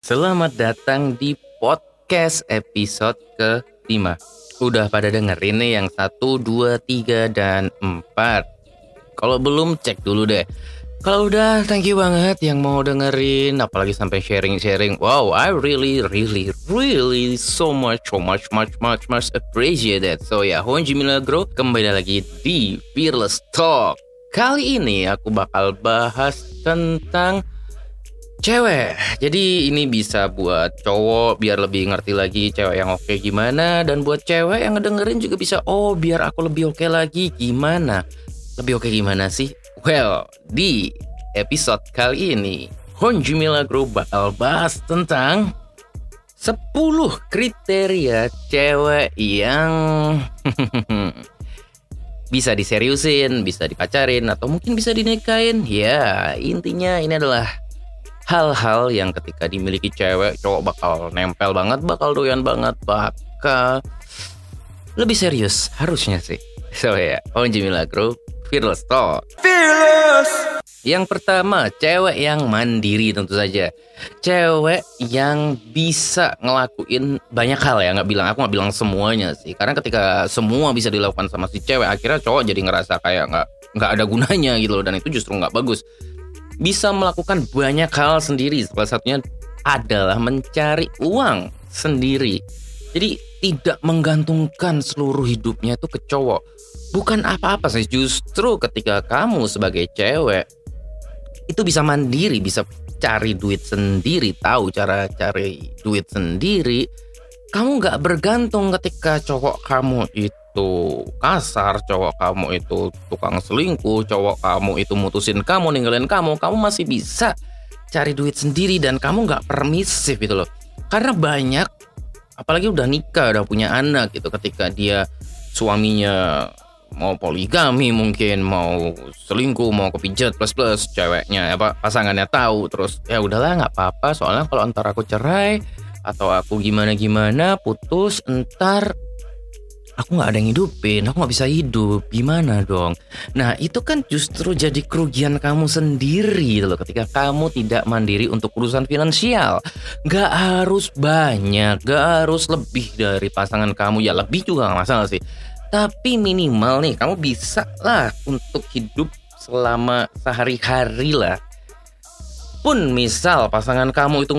Selamat datang di podcast episode ke-5. Udah pada dengerin nih yang 1, 2, 3, dan 4. Kalau belum cek dulu deh. Kalau udah, thank you banget yang mau dengerin, apalagi sampai sharing-sharing. Wow, I really so much appreciate that. So ya, Honji Milagro kembali lagi di Fearless Talk. Kali ini aku bakal bahas tentang cewek. Jadi ini bisa buat cowok biar lebih ngerti lagi cewek yang oke gimana, dan buat cewek yang ngedengerin juga bisa, oh biar aku lebih oke lagi gimana. Lebih oke gimana sih? Well, di episode kali ini Honji Milagro bakal bahas tentang 10 kriteria cewek yang bisa diseriusin, bisa dipacarin, atau mungkin bisa dinikahin. Ya, intinya ini adalah hal-hal yang ketika dimiliki cewek, cowok bakal nempel banget, bakal doyan banget, bakal lebih serius harusnya sih. So ya, Honji Milagro, Fearless Talk. Fearless! Yang pertama, cewek yang mandiri tentu saja. Cewek yang bisa ngelakuin banyak hal ya, aku nggak bilang semuanya sih. Karena ketika semua bisa dilakukan sama si cewek, akhirnya cowok jadi ngerasa kayak nggak ada gunanya gitu loh, dan itu justru nggak bagus. Bisa melakukan banyak hal sendiri. Salah satunya adalah mencari uang sendiri. Jadi tidak menggantungkan seluruh hidupnya itu ke cowok. Bukan apa-apa sih, justru ketika kamu sebagai cewek itu bisa mandiri, bisa cari duit sendiri, tahu cara cari duit sendiri, kamu gak bergantung ketika cowok kamu itu kasar, cowok kamu itu tukang selingkuh, cowok kamu itu mutusin kamu, ninggalin kamu masih bisa cari duit sendiri dan kamu gak permisif gitu loh. Karena banyak, apalagi udah nikah, udah punya anak gitu, ketika dia suaminya mau poligami, mungkin mau selingkuh, mau kepijat plus ceweknya pasangannya tahu, terus ya udahlah nggak apa-apa, soalnya kalau antar aku cerai atau aku gimana putus, entar aku nggak ada yang hidupin, aku nggak bisa hidup, gimana dong? Nah itu kan justru jadi kerugian kamu sendiri loh, ketika kamu tidak mandiri untuk urusan finansial. Nggak harus banyak, nggak harus lebih dari pasangan kamu, ya lebih juga nggak masalah sih. Tapi minimal nih, kamu bisa lah untuk hidup selama sehari-hari lah. Pun misal pasangan kamu itu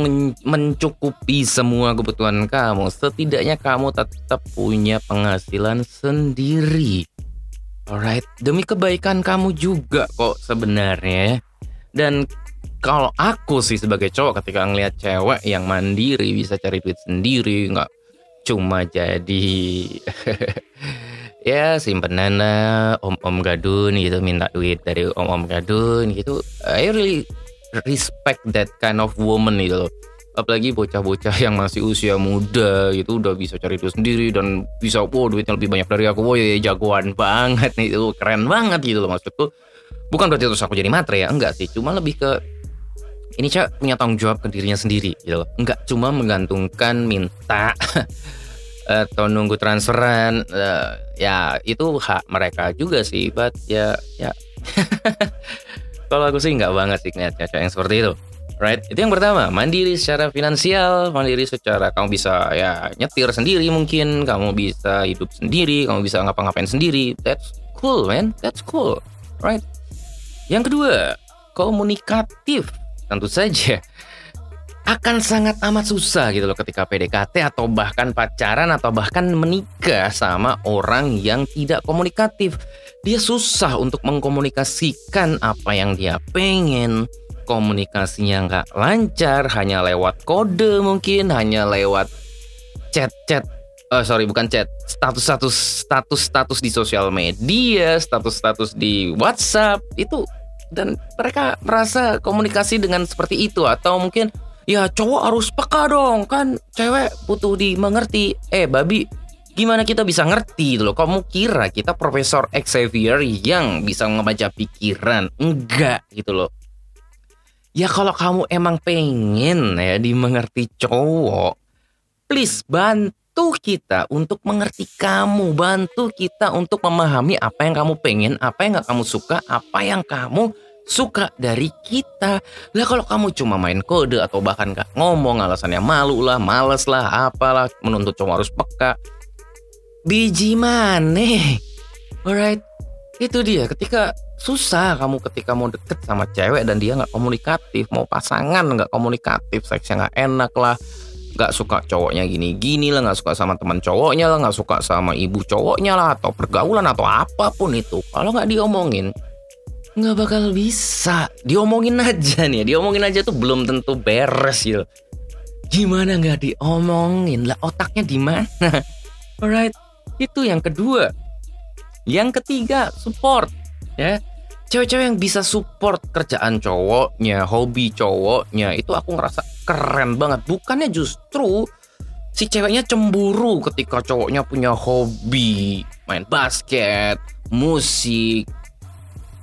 mencukupi semua kebutuhan kamu, setidaknya kamu tetap punya penghasilan sendiri. Alright, demi kebaikan kamu juga kok sebenarnya. Dan kalau aku sih sebagai cowok, ketika ngelihat cewek yang mandiri, bisa cari duit sendiri, nggak cuma jadi ya simpenan lah, om gadun gitu, minta duit dari om gadun gitu. I really respect that kind of woman gitu loh. Apalagi bocah-bocah yang masih usia muda gitu udah bisa cari duit sendiri dan bisa duitnya lebih banyak dari aku. Jagoan banget nih, itu keren banget gitu loh maksudku. Bukan berarti terus aku jadi matre ya, enggak sih, cuma lebih ke ini cewek punya tanggung jawab ke dirinya sendiri gitu loh. Enggak cuma menggantungkan minta atau nunggu transferan, ya itu hak mereka juga sih, but ya kalau aku sih nggak banget sih ngeliat cewek yang seperti itu, right? Itu yang pertama, mandiri secara finansial, mandiri secara kamu bisa ya nyetir sendiri, mungkin kamu bisa hidup sendiri, kamu bisa ngapa-ngapain sendiri. That's cool man, that's cool, right? Yang kedua, komunikatif. Tentu saja akan sangat amat susah gitu loh ketika PDKT atau bahkan pacaran atau bahkan menikah sama orang yang tidak komunikatif. Dia susah untuk mengkomunikasikan apa yang dia pengen. Komunikasinya nggak lancar, hanya lewat kode mungkin, hanya lewat status di sosial media, status di WhatsApp itu, dan mereka merasa komunikasi dengan seperti itu. Atau mungkin ya cowok harus peka dong, kan cewek butuh dimengerti. Babi, gimana kita bisa ngerti loh? Kamu kira kita Profesor Xavier yang bisa ngebaca pikiran? Enggak gitu loh. Ya kalau kamu emang pengen ya dimengerti cowok, please bantu kita untuk mengerti kamu, bantu kita untuk memahami apa yang kamu pengen, apa yang gak kamu suka, apa yang kamu suka dari kita. Lah kalau kamu cuma main kode atau bahkan gak ngomong, alasannya malu lah, males lah, apalah, menuntut cowok harus peka, biji maneh. Alright, itu dia. Ketika susah kamu ketika mau deket sama cewek dan dia gak komunikatif, mau pasangan gak komunikatif, seksnya gak enak lah, gak suka cowoknya gini-gini lah, gak suka sama teman cowoknya lah, gak suka sama ibu cowoknya lah, atau pergaulan atau apapun itu, kalau gak diomongin nggak bakal bisa. Diomongin aja nih, diomongin aja tuh belum tentu beres gitu. Gimana nggak diomongin lah, otaknya di mana? Alright, itu yang kedua. Yang ketiga, support ya. Cewek-cewek yang bisa support kerjaan cowoknya, hobi cowoknya, itu aku ngerasa keren banget. Bukannya justru si ceweknya cemburu ketika cowoknya punya hobi main basket, musik,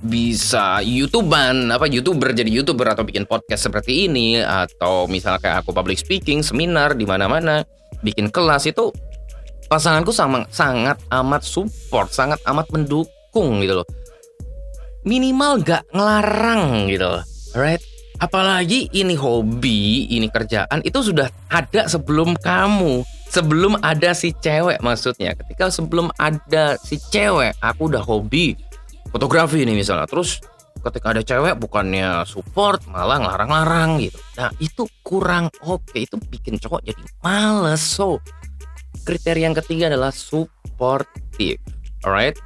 bisa YouTuber jadi YouTuber atau bikin podcast seperti ini, atau misalnya kayak aku public speaking, seminar di mana-mana, bikin kelas. Itu pasanganku sangat amat support, sangat amat mendukung gitu loh. Minimal gak ngelarang gitu loh. Alright? Apalagi ini hobi, ini kerjaan, itu sudah ada sebelum kamu. Sebelum ada si cewek maksudnya. Ketika sebelum ada si cewek, aku udah hobi fotografi nih misalnya, terus ketika ada cewek bukannya support malah ngelarang-larang gitu. Nah itu kurang oke, itu bikin cowok jadi males. So kriteria yang ketiga adalah supportive. Alright.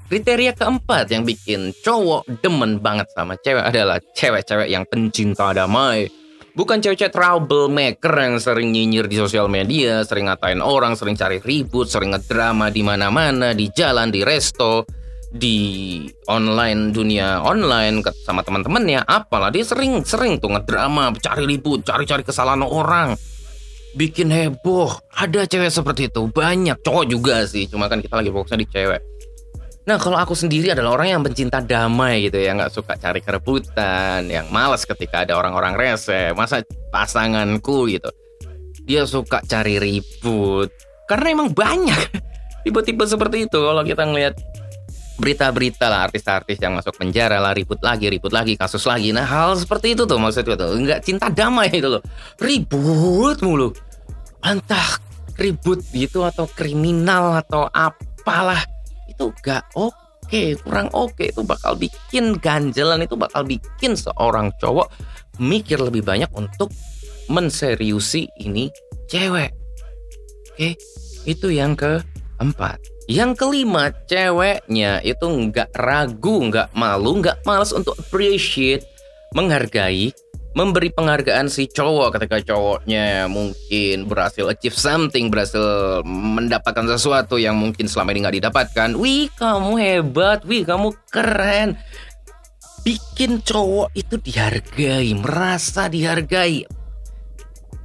Kriteria keempat yang bikin cowok demen banget sama cewek adalah cewek-cewek yang pencinta damai. Bukan cewek-cewek troublemaker yang sering nyinyir di sosial media, sering ngatain orang, sering cari ribut, sering ngedrama di mana-mana, di jalan, di resto, di online, dunia online sama teman-temannya. Apalah dia sering tuh ngedrama, cari ribut, cari kesalahan orang, bikin heboh. Ada cewek seperti itu, banyak. Cowok juga sih, cuma kan kita lagi fokusnya di cewek. Nah kalau aku sendiri adalah orang yang pencinta damai gitu ya, nggak suka cari kerebutan, yang malas ketika ada orang-orang rese. Masa pasanganku gitu dia suka cari ribut, karena emang banyak tipe-tipe seperti itu. Kalau kita ngelihat berita-berita lah, artis-artis yang masuk penjara lah, ribut lagi, kasus lagi. Nah hal seperti itu tuh maksudnya tuh nggak cinta damai itu loh, ribut mulu, entah ribut gitu atau kriminal atau apalah. Itu gak oke, kurang oke. Itu bakal bikin ganjelan, itu bakal bikin seorang cowok mikir lebih banyak untuk menseriusi ini cewek. Oke, itu yang keempat. Yang kelima, ceweknya itu nggak ragu, nggak malu, nggak malas untuk appreciate, menghargai, memberi penghargaan si cowok ketika cowoknya mungkin berhasil achieve something, berhasil mendapatkan sesuatu yang mungkin selama ini nggak didapatkan. Wih, kamu hebat, wih, kamu keren. Bikin cowok itu dihargai, merasa dihargai.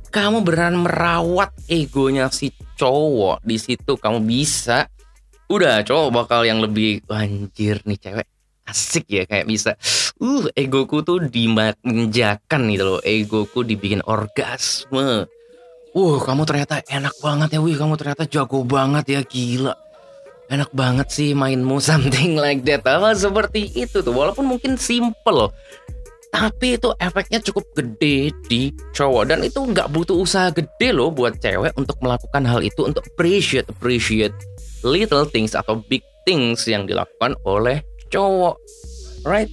Kamu berani merawat egonya si cowok, di situ kamu bisa. Udah cowok bakal yang lebih anjir nih cewek asik ya, kayak bisa egoku tuh dimanjakan gitu loh, egoku dibikin orgasme. Kamu ternyata enak banget ya, wih kamu ternyata jago banget ya, gila enak banget sih mainmu, something like that. Seperti itu tuh, walaupun mungkin simple loh, tapi itu efeknya cukup gede di cowok. Dan itu nggak butuh usaha gede loh buat cewek untuk melakukan hal itu, untuk appreciate little things atau big things yang dilakukan oleh cowok. Right?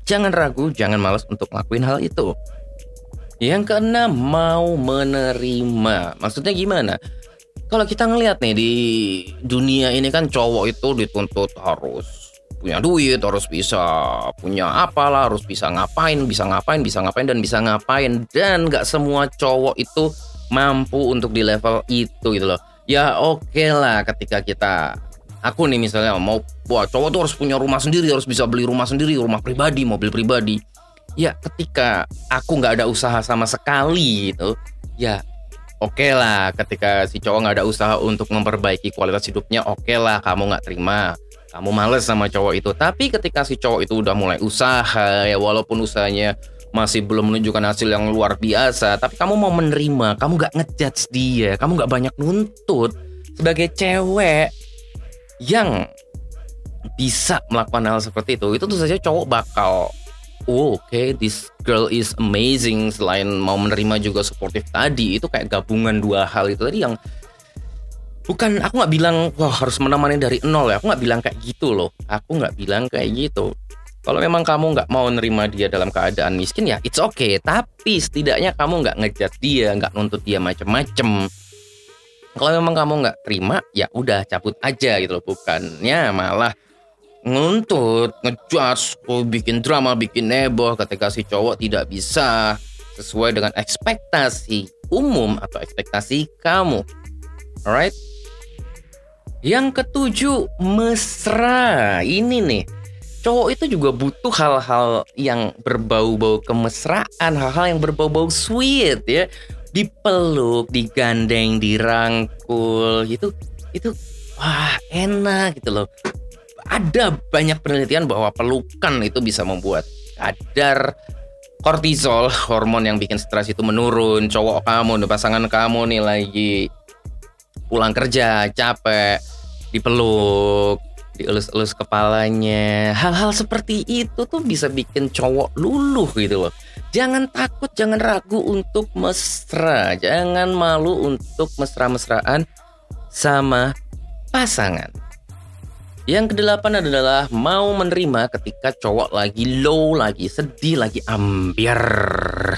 Jangan ragu, jangan malas untuk ngelakuin hal itu. Yang keenam, mau menerima. Maksudnya gimana? Kalau kita ngelihat nih di dunia ini kan cowok itu dituntut harus punya duit, harus bisa punya apalah, harus bisa ngapain, dan bisa ngapain. Dan gak semua cowok itu mampu untuk di level itu gitu loh. Ya oke lah, ketika aku nih misalnya cowok tuh harus punya rumah sendiri, harus bisa beli rumah sendiri, rumah pribadi, mobil pribadi. Ya ketika aku gak ada usaha sama sekali gitu, ya oke lah. Ketika si cowok gak ada usaha untuk memperbaiki kualitas hidupnya, oke lah kamu gak terima, kamu males sama cowok itu. Tapi ketika si cowok itu udah mulai usaha, ya walaupun usahanya masih belum menunjukkan hasil yang luar biasa, tapi kamu mau menerima, kamu gak ngejudge dia, kamu gak banyak nuntut. Sebagai cewek yang bisa melakukan hal seperti itu tuh saja cowok bakal oke, this girl is amazing. Selain mau menerima juga suportif tadi, itu kayak gabungan dua hal itu tadi yang bukan, aku nggak bilang wah harus menemani dari nol ya, aku nggak bilang kayak gitu loh, aku nggak bilang kayak gitu. Kalau memang kamu nggak mau nerima dia dalam keadaan miskin ya it's okay, tapi setidaknya kamu nggak ngejudge dia, nggak nuntut dia macem-macem. Kalau memang kamu nggak terima ya udah cabut aja gitu loh, bukannya malah nguntut, ngejudge, bikin drama, bikin heboh ketika si cowok tidak bisa sesuai dengan ekspektasi umum atau ekspektasi kamu. Alright. Yang ketujuh, mesra. Ini nih, cowok itu juga butuh hal-hal yang berbau-bau kemesraan, hal-hal yang berbau-bau sweet ya. Dipeluk, digandeng, dirangkul gitu. Itu wah enak gitu loh. Ada banyak penelitian bahwa pelukan itu bisa membuat kadar kortisol, hormon yang bikin stres itu menurun. Cowok kamu, pasangan kamu nih lagi pulang kerja, capek, dipeluk, dielus-elus kepalanya. Hal-hal seperti itu tuh bisa bikin cowok luluh gitu loh. Jangan takut, jangan ragu untuk mesra. Jangan malu untuk mesra-mesraan sama pasangan. Yang kedelapan adalah mau menerima ketika cowok lagi low, lagi sedih, lagi ambiar.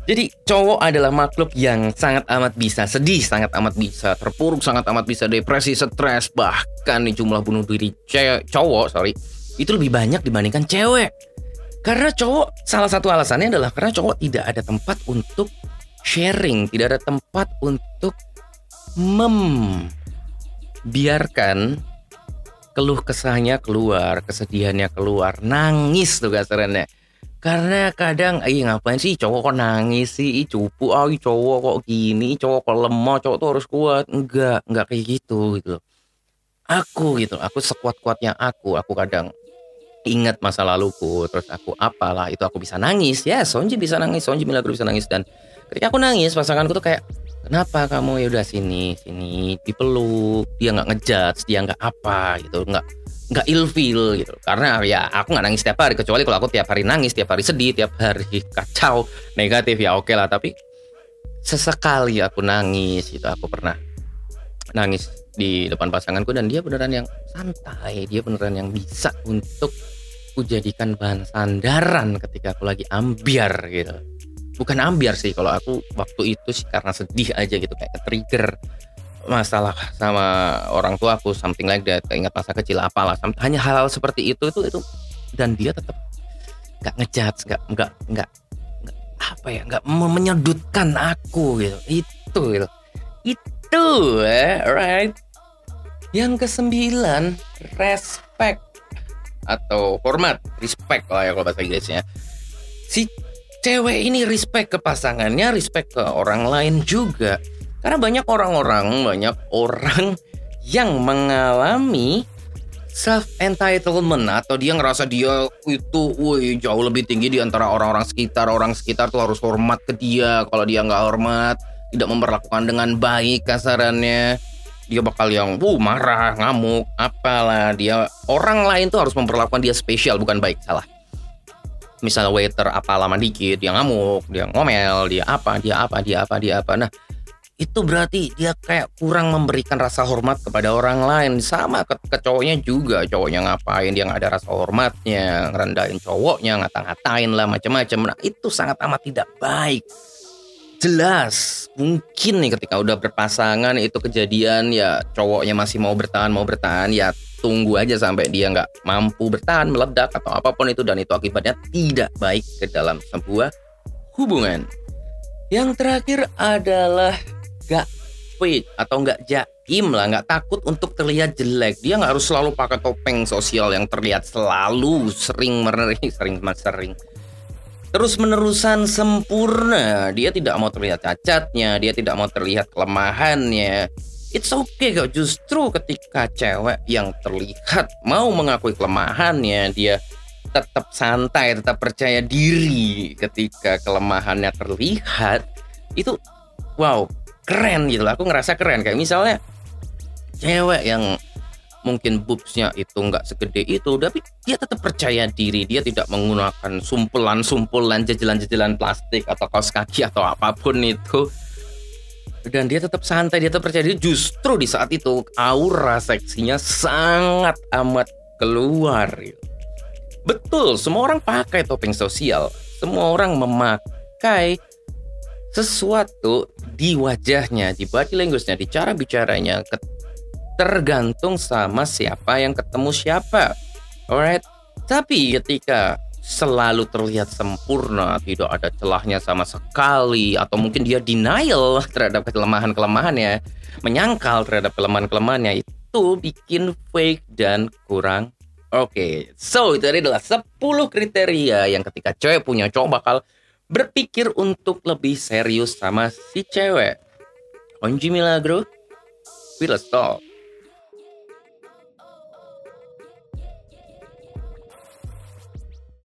Jadi cowok adalah makhluk yang sangat amat bisa sedih, sangat amat bisa terpuruk, sangat amat bisa depresi, stres. Bahkan nih jumlah bunuh diri cowok itu lebih banyak dibandingkan cewek. Karena cowok, salah satu alasannya adalah karena cowok tidak ada tempat untuk sharing, tidak ada tempat untuk membiarkan keluh kesahnya keluar, kesedihannya keluar, nangis tuh kasarannya. Karena kadang, ngapain sih cowok kok nangis sih, cupu, cowok kok gini, cowok kok lemah, cowok tuh harus kuat. Enggak kayak gitu gitu. Aku sekuat-kuatnya aku kadang ingat masa laluku, terus aku apalah, itu aku bisa nangis. Ya, Sonji bisa nangis, Sonji Milagro bisa nangis. Dan ketika aku nangis, pasanganku tuh kayak, kenapa kamu, ya udah sini dipeluk, dia nggak ngejudge, dia nggak apa gitu, nggak ilfeel gitu. Karena ya aku nggak nangis tiap hari, kecuali kalau aku tiap hari nangis, tiap hari sedih, tiap hari kacau, negatif ya oke lah. Tapi sesekali aku nangis gitu, aku pernah nangis di depan pasanganku dan dia beneran yang santai, dia beneran yang bisa untuk kujadikan bahan sandaran ketika aku lagi ambiar gitu. Bukan ambiar sih, kalau aku waktu itu sih karena sedih aja gitu, kayak ke-trigger masalah sama orang tua aku, something like that, keinget masa kecil apalah, hanya hal-hal seperti itu dan dia tetap nggak ngejudge, nggak apa ya, nggak menyudutkan aku gitu, itu right. Yang kesembilan, respect atau hormat, respect lah ya kalau bahasa Inggrisnya. Si cewek ini respect ke pasangannya, respect ke orang lain juga. Karena banyak orang yang mengalami self entitlement, atau dia ngerasa dia itu jauh lebih tinggi di antara orang sekitar tuh harus hormat ke dia. Kalau dia nggak hormat, tidak memperlakukan dengan baik kasarannya, dia bakal yang marah, ngamuk, apalah. Dia, orang lain tuh harus memperlakukan dia spesial, bukan baik, salah. Misalnya waiter apa lama dikit, dia ngamuk, dia ngomel, dia apa. Nah, itu berarti dia kayak kurang memberikan rasa hormat kepada orang lain. Sama ke cowoknya juga, cowoknya ngapain, dia nggak ada rasa hormatnya, ngerendahin cowoknya, ngata-ngatain lah macam-macam. Nah, itu sangat amat tidak baik. Jelas, mungkin nih ketika udah berpasangan itu kejadian, ya cowoknya masih mau bertahan, ya tunggu aja sampai dia nggak mampu bertahan, meledak atau apapun itu, dan itu akibatnya tidak baik ke dalam sebuah hubungan. Yang terakhir adalah gak fake atau nggak jaim lah, nggak takut untuk terlihat jelek. Dia nggak harus selalu pakai topeng sosial yang terlihat selalu sering terus-menerusan sempurna. Dia tidak mau terlihat cacatnya, dia tidak mau terlihat kelemahannya. It's okay kok. Justru ketika cewek yang terlihat mau mengakui kelemahannya, dia tetap santai, tetap percaya diri ketika kelemahannya terlihat, itu wow, keren gitu lah. Aku ngerasa keren. Kayak misalnya cewek yang mungkin boobsnya itu nggak segede itu, tapi dia tetap percaya diri. Dia tidak menggunakan sumpulan-sumpulan, jejelan-jejelan plastik atau kaos kaki atau apapun itu. Dan dia tetap santai, dia tetap percaya diri. Justru di saat itu aura seksinya sangat amat keluar. Betul, semua orang pakai topeng sosial. Semua orang memakai sesuatu di wajahnya, di body language-nya, di cara bicaranya, tergantung sama siapa yang ketemu siapa. Alright. Tapi ketika selalu terlihat sempurna, tidak ada celahnya sama sekali, atau mungkin dia denial terhadap kelemahan-kelemahannya, menyangkal terhadap kelemahan-kelemahannya, itu bikin fake dan kurang oke. So, itu adalah 10 kriteria yang ketika cewek punya, cowok bakal berpikir untuk lebih serius sama si cewek. Onji Milagro, we let's talk.